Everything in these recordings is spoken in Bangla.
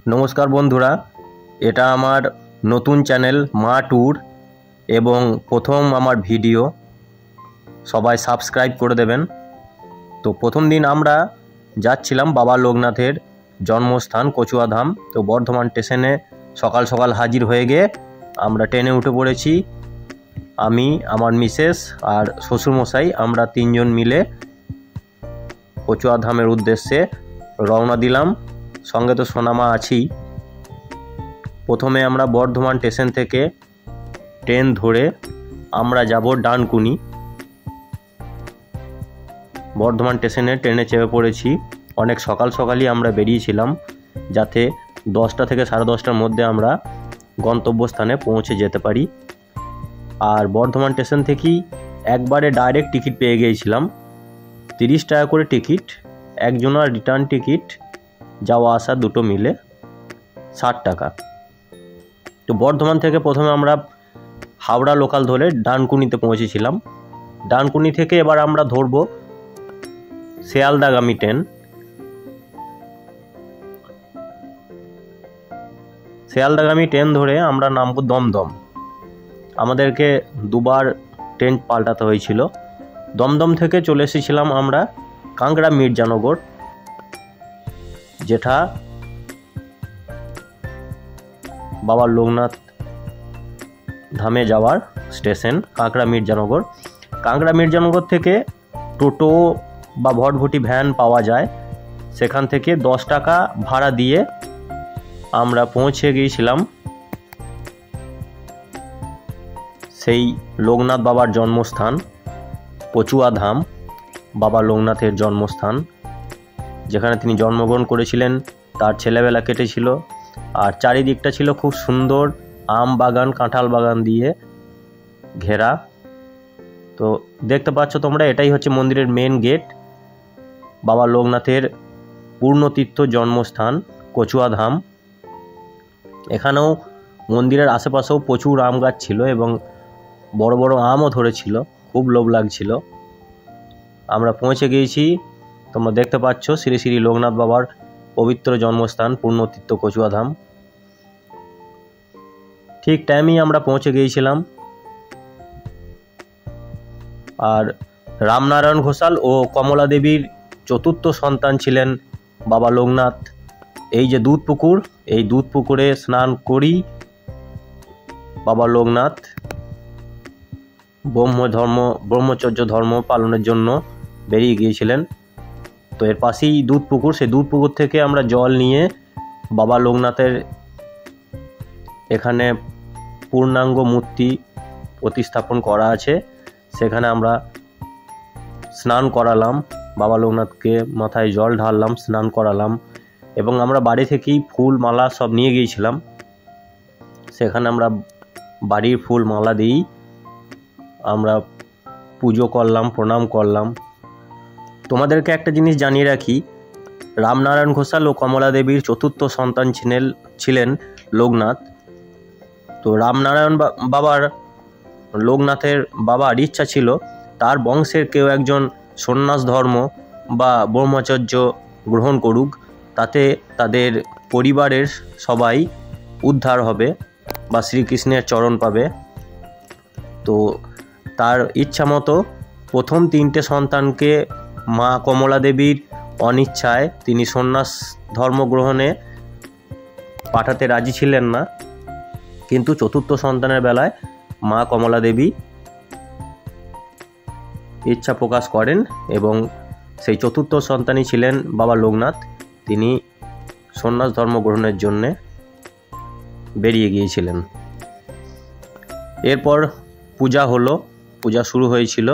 নমস্কার বন্ধুরা, এটা আমার নতুন চ্যানেল মা ট্যুর এবং প্রথম আমার ভিডিও, সবাই সাবস্ক্রাইব করে দেবেন। তো প্রথম দিন আমরা যাচ্ছিলাম বাবা লোকনাথের জন্মস্থান কচুয়াধাম। তো বর্ধমান স্টেশনে সকাল সকাল হাজির হয়ে গিয়ে আমরা ট্রেনে উঠে পড়েছি। আমি, আমার মিসেস আর শ্বশুরমশাই, আমরা তিনজন মিলে কচুয়াধামের উদ্দেশ্যে রওনা দিলাম। সঙ্গে তো সোনামা আছেই। প্রথমে আমরা বর্ধমান স্টেশন থেকে ট্রেন ধরে আমরা যাব ডানকুনি। বর্ধমান স্টেশনে ট্রেনে চেপে পড়েছি। অনেক সকাল সকালই আমরা বেরিয়েছিলাম, যাতে 10টা থেকে 10:30টার মধ্যে আমরা গন্তব্যস্থানে পৌঁছে যেতে পারি। আর বর্ধমান স্টেশন থেকেই একবারে ডাইরেক্ট টিকিট পেয়ে গিয়েছিলাম। 30 টাকা করে টিকিট, একজনের রিটার্ন টিকিট যাওয়া আসা দুটো মিলে 60 টাকা। তো বর্ধমান থেকে প্রথমে আমরা হাওড়া লোকাল ধরে ডানকুনিতে পৌঁছেছিলাম। ডানকুনি থেকে এবার আমরা ধরব শিয়ালদাগামী ট্রেন। শিয়ালদাগামী ট্রেন ধরে আমরা নামব দমদম। আমাদেরকে দুবার ট্রেন পাল্টাতে হয়েছিল। দমদম থেকে চলে এসেছিলাম আমরা কাংড়া মির্জানগর, যেটা বাবা লোকনাথ ধামে যাওয়ার স্টেশন কাঁকড়া মির্জানগর। কাঁকড়া মির্জানগর থেকে টোটো বা ভটভটি ভ্যান পাওয়া যায়, সেখান থেকে 10 টাকা ভাড়া দিয়ে আমরা পৌঁছে গিয়েছিলাম সেই লোকনাথ বাবার জন্মস্থান কচুয়াধাম। বাবা লোকনাথের জন্মস্থান, যেখানে তিনি জন্মগ্রহণ করেছিলেন, তার ছেলেবেলা কেটেছিল। আর চারিদিকটা ছিল খুব সুন্দর আম বাগান, কাঁঠাল বাগান দিয়ে ঘেরা। তো দেখতে পাচ্ছ তোমরা, এটাই হচ্ছে মন্দিরের মেন গেট। বাবা লোকনাথের পূর্ণতীর্থ জন্মস্থান কচুয়াধাম। এখানেও মন্দিরের আশেপাশেও প্রচুর আম গাছ ছিল এবং বড় বড় আমও ধরেছিল, খুব লোভ লাগছিল। আমরা পৌঁছে গিয়েছি, তোমরা দেখতে পাচ্ছ শ্রী শ্রী লোকনাথ বাবার পবিত্র জন্মস্থান পূর্ণতীর্থ কচুয়াধাম। ঠিক টাইমেই আমরা পৌঁছে গিয়েছিলাম। আর রামনারায়ণ ঘোষাল ও কমলা দেবীর চতুর্থ সন্তান ছিলেন বাবা লোকনাথ। এই যে দুধ পুকুর, এই দুধ পুকুরে স্নান করি বাবা লোকনাথ ব্রহ্মচর্য ধর্ম পালনের জন্য বেরিয়ে গিয়েছিলেন। তো এর পাশেই দুধ পুকুর, সেই দুধ পুকুর থেকে আমরা জল নিয়ে বাবা লোকনাথের এখানে পূর্ণাঙ্গ মূর্তি প্রতিস্থাপন করা আছে, সেখানে আমরা স্নান করালাম। বাবা লোকনাথকে মাথায় জল ঢাললাম, স্নান করালাম এবং আমরা বাড়ি থেকেই ফুল মালা সব নিয়ে গিয়েছিলাম। সেখানে আমরা বাড়ির ফুল মালা দিয়েই আমরা পুজো করলাম, প্রণাম করলাম। তোমাদেরকে একটা জিনিস জানিয়ে রাখি, রামনারায়ণ ঘোষাল ও কমলা দেবীর চতুর্থ সন্তান ছিলেন লোকনাথ। তো রামনারায়ণ বাবার, লোকনাথের বাবার ইচ্ছা ছিল তার বংশের কেউ একজন সন্ন্যাস ধর্ম বা ব্রহ্মচর্য গ্রহণ করুক, তাতে তাদের পরিবারের সবাই উদ্ধার হবে বা শ্রীকৃষ্ণের চরণ পাবে। তো তার ইচ্ছা মতো প্রথম 3টে সন্তানকে মা কমলা দেবীর অনিচ্ছায় তিনি সন্ন্যাস ধর্ম গ্রহণে পাঠাতে রাজি ছিলেন না, কিন্তু চতুর্থ সন্তানের বেলায় মা কমলা দেবী ইচ্ছা প্রকাশ করেন এবং সেই চতুর্থ সন্তানই ছিলেন বাবা লোকনাথ। তিনি সন্ন্যাস ধর্ম গ্রহণের জন্যে বেরিয়ে গিয়েছিলেন। এরপর পূজা হলো, পূজা শুরু হয়েছিল।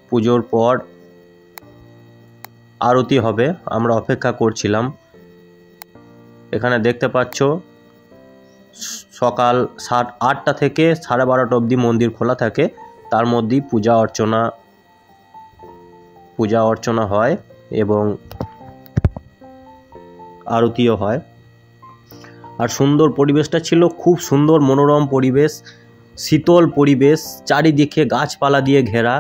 পুজোর পর আরতি হবে, আমরা অপেক্ষা করছিলাম। এখানে দেখতে পাচ্ছ সকাল 8টা থেকে 12:30 অবধি মন্দির খোলা থাকে, তার মধ্যেই পূজা অর্চনা হয় এবং আরতিও হয়। আর সুন্দর পরিবেশটা ছিল, খুব সুন্দর মনোরম পরিবেশ, শীতল পরিবেশ, চারিদিকে গাছপালা দিয়ে ঘেরা।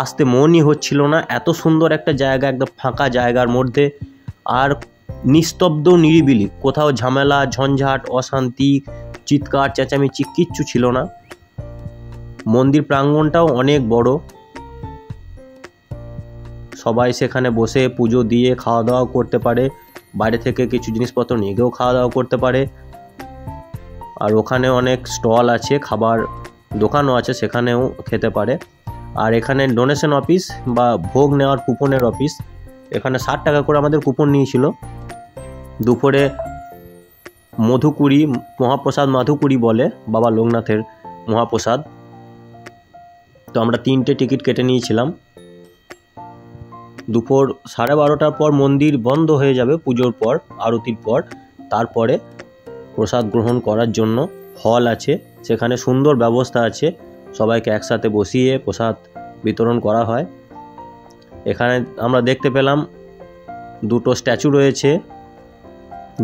আসতে মনই হচ্ছিল না, এত সুন্দর একটা জায়গা, একদম ফাঁকা জায়গার মধ্যে। আর নিস্তব্ধ নিরিবিলি, কোথাও ঝামেলা ঝঞ্ঝাট অশান্তি চিৎকার চেঁচামেচি কিচ্ছু ছিল না। মন্দির প্রাঙ্গণটাও অনেক বড়, সবাই সেখানে বসে পুজো দিয়ে খাওয়া দাওয়া করতে পারে, বাইরে থেকে কিছু জিনিসপত্র নিয়ে গিয়েও খাওয়া দাওয়া করতে পারে। আর ওখানে অনেক স্টল আছে, খাবার দোকানও আছে, সেখানেও খেতে পারে। আর এখানে ডোনেশন অফিস বা ভোগ নেওয়ার কুপনের অফিস, এখানে 60 টাকা করে আমাদের কুপন নিয়েছিল। দুপুরে মধুকুরি মহাপ্রসাদ, মাধুকুরি বলে বাবা লোকনাথের মহাপ্রসাদ। তো আমরা 3টে টিকিট কেটে নিয়েছিলাম। দুপুর 12:30টার পর মন্দির বন্ধ হয়ে যাবে পুজোর পর, আরতির পর। তারপরে প্রসাদ গ্রহণ করার জন্য হল আছে, সেখানে সুন্দর ব্যবস্থা আছে, সবাইকে একসাথে বসিয়ে প্রসাদ বিতরণ করা হয়। এখানে আমরা দেখতে পেলাম 2টো স্ট্যাচু রয়েছে,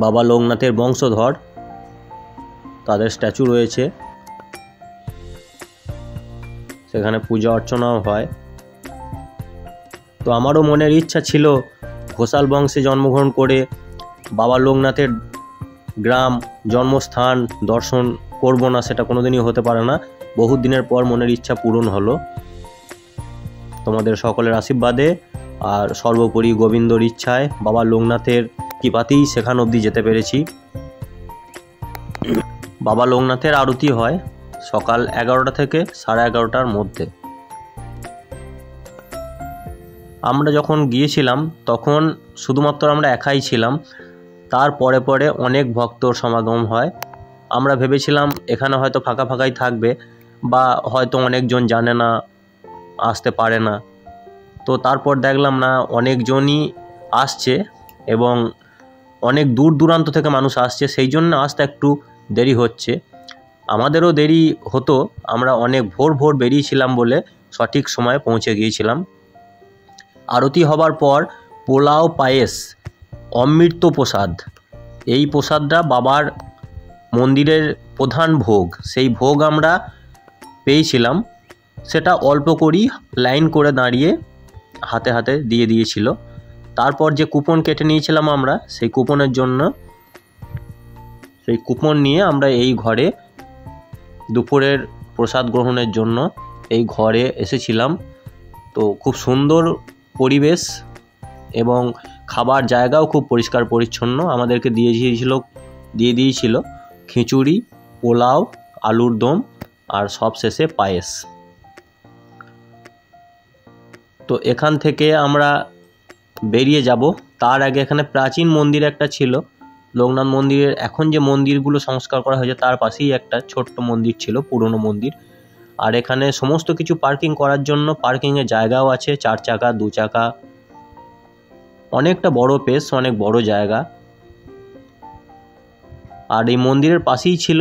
বাবা লোকনাথের বংশধর, তাদের স্ট্যাচু রয়েছে, সেখানে পূজা অর্চনাও হয়। তো আমারও মনের ইচ্ছা ছিল ঘোষাল বংশে জন্মগ্রহণ করে বাবা লোকনাথের গ্রাম জন্মস্থান দর্শন করব না, সেটা কোনোদিনই হতে পারে না। বহু দিনের পর মনের ইচ্ছা পূরণ হলো তোমাদের সকলের আশীর্বাদে, আর সর্বোপরি গোবিন্দর ইচ্ছায়, বাবা লোকনাথের কৃপাতেই সেখান অবধি যেতে পেরেছি। বাবা লোকনাথের আরতি হয় সকাল 11টা থেকে 11:30টার মধ্যে। আমরা যখন গিয়েছিলাম তখন শুধুমাত্র আমরা একাই ছিলাম, তার পরে পরে অনেক ভক্তর সমাগম হয়। আমরা ভেবেছিলাম এখানে হয়তো ফাঁকা ফাঁকাই থাকবে, বা হয়তো অনেকজন জানে না, আসতে পারে না। তো তারপর দেখলাম না, অনেকজনই আসছে এবং অনেক দূর দূরান্ত থেকে মানুষ আসছে, সেই জন্য আসতে একটু দেরি হচ্ছে। আমাদেরও দেরি হতো, আমরা অনেক ভোর বেরিয়েছিলাম বলে সঠিক সময়ে পৌঁছে গিয়েছিলাম। আরতি হবার পর পোলাও পায়েস অমৃত প্রসাদ, এই প্রসাদটা বাবার মন্দিরের প্রধান ভোগ, সেই ভোগ আমরা পেয়েছিলাম। সেটা অল্প করেই লাইন করে দাঁড়িয়ে হাতে হাতে দিয়ে দিয়েছিল। তারপর যে কুপন কেটে নিয়েছিলাম আমরা, সেই কুপনের জন্য, সেই কুপন নিয়ে আমরা এই ঘরে দুপুরের প্রসাদ গ্রহণের জন্য এই ঘরে এসেছিলাম। তো খুব সুন্দর পরিবেশ এবং খাবার জায়গাও খুব পরিষ্কার পরিচ্ছন্ন। আমাদেরকে দিয়ে দিয়েছিল খিচুড়ি, পোলাও, আলুর দম আর সবশেষে পায়েস। তো এখান থেকে আমরা বেরিয়ে যাব। তার আগে এখানে প্রাচীন মন্দির একটা ছিল, লোকনাথ মন্দিরের এখন যে মন্দিরগুলো সংস্কার করা হয়েছে তার পাশেই একটা ছোট্ট মন্দির ছিল, পুরনো মন্দির। আর এখানে সমস্ত কিছু পার্কিং করার জন্য পার্কিংয়ের জায়গাও আছে, 4 চাকা 2 চাকা, অনেকটা বড় পেস, অনেক বড় জায়গা। আর এই মন্দিরের পাশেই ছিল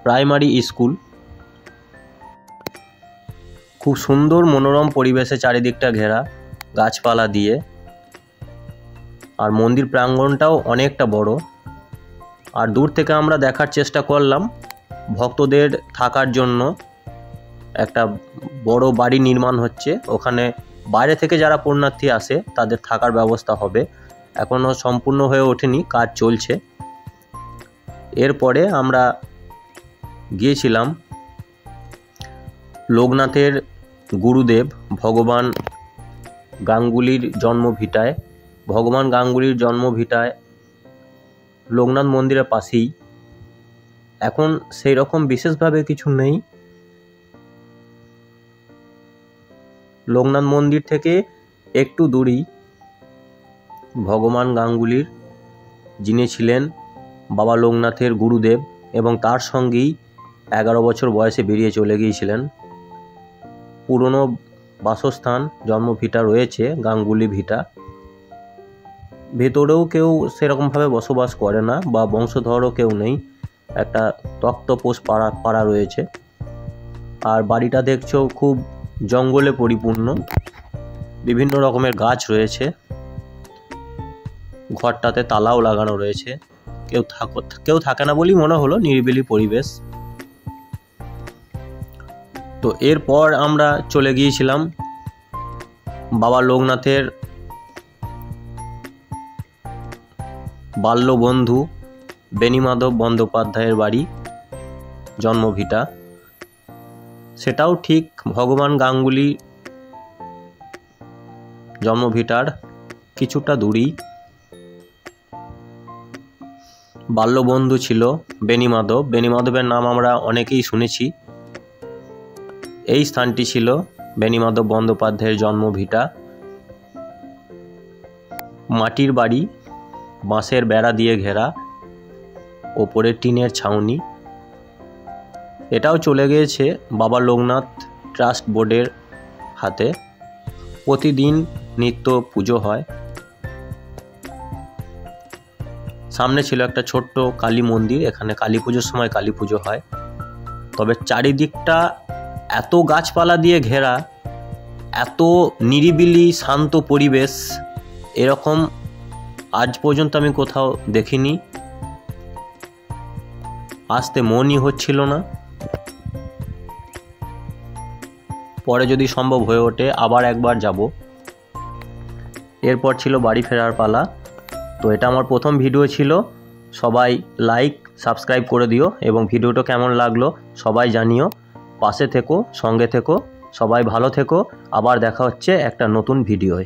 প্রাইমারি স্কুল। খুব সুন্দর মনোরম পরিবেশে চারিদিকটা ঘেরা গাছপালা দিয়ে। আর মন্দির প্রাঙ্গণটাও অনেকটা বড়। আর দূর থেকে আমরা দেখার চেষ্টা করলাম, ভক্তদের থাকার জন্য একটা বড় বাড়ি নির্মাণ হচ্ছে, ওখানে বাইরে থেকে যারা পুণ্যার্থী আসে তাদের থাকার ব্যবস্থা হবে। এখনও সম্পূর্ণ হয়ে ওঠেনি, কাজ চলছে। এরপরে আমরা গিয়েছিলাম লোকনাথের গুরুদেব ভগবান গাঙ্গুলির জন্মভিটায়। ভগবান গাঙ্গুলির জন্মভিটায় লোকনাথ মন্দিরের পাশেই। এখন সেই রকম বিশেষভাবে কিছু নেই। লোকনাথ মন্দির থেকে একটু দূরেই ভগবান গাঙ্গুলির, যিনি ছিলেন বাবা লোকনাথের গুরুদেব এবং তার সঙ্গেই 11 বছর বয়সে বেরিয়ে চলে গিয়েছিলেন। পুরনো বাসস্থান জন্মভিটা রয়েছে, গাঙ্গুলি ভিটা। ভেতরেও কেউ সেরকমভাবে বসবাস করে না, বা বংশধরও কেউ নেই, একটা তক্তপোষ পাড়া রয়েছে। আর বাড়িটা দেখছো খুব জঙ্গলে পরিপূর্ণ, বিভিন্ন রকমের গাছ রয়েছে, ঘরটাতে তালাও লাগানো রয়েছে। কেউ থাকে না বলেই মনে হলো, নিরিবিলি পরিবেশ। তো এরপর আমরা চলে গিয়েছিলাম বাবা লোকনাথের বাল্যবন্ধু বেণীমাধব বন্দ্যোপাধ্যায়ের বাড়ি, জন্মভিটা। সেটাও ঠিক ভগবান গাঙ্গুলি জন্মভিটার কিছুটা দূরেই। বাল্যবন্ধু ছিল বেণীমাধব। বেণীমাধবের নাম আমরা অনেকেই শুনেছি। এই স্থানটি ছিল বেণীমাধব বন্দ্যোপাধ্যায়ের জন্মভিটা। মাটির বাড়ি, বাঁশের বেড়া দিয়ে ঘেরা, ওপরে টিনের ছাউনি। এটাও চলে গিয়েছে বাবা লোকনাথ ট্রাস্ট বোর্ডের হাতে। প্রতিদিন নিত্য পুজো হয়। সামনে ছিল একটা ছোট্ট কালী মন্দির, এখানে কালী পুজোর সময় কালী পুজো হয়। তবে চারিদিকটা এত গাছপালা দিয়ে ঘেরা, এত নিরিবিলি শান্ত পরিবেশ, এরকম আজ পর্যন্ত আমি কোথাও দেখিনি। আসতে মনই হচ্ছিল না। পরে যদি সম্ভব হয়ে ওঠে আবার একবার যাব। এরপর ছিল বাড়ি ফেরার পালা। তো এটা আমার প্রথম ভিডিও ছিল। সবাই লাইক সাবস্ক্রাইব করে দিও এবং ভিডিওটা কেমন লাগলো সবাই জানিও। পাশে থেকো, সঙ্গে থেকো, সবাই ভালো থেকো। আবার দেখা হচ্ছে একটা নতুন ভিডিওয়।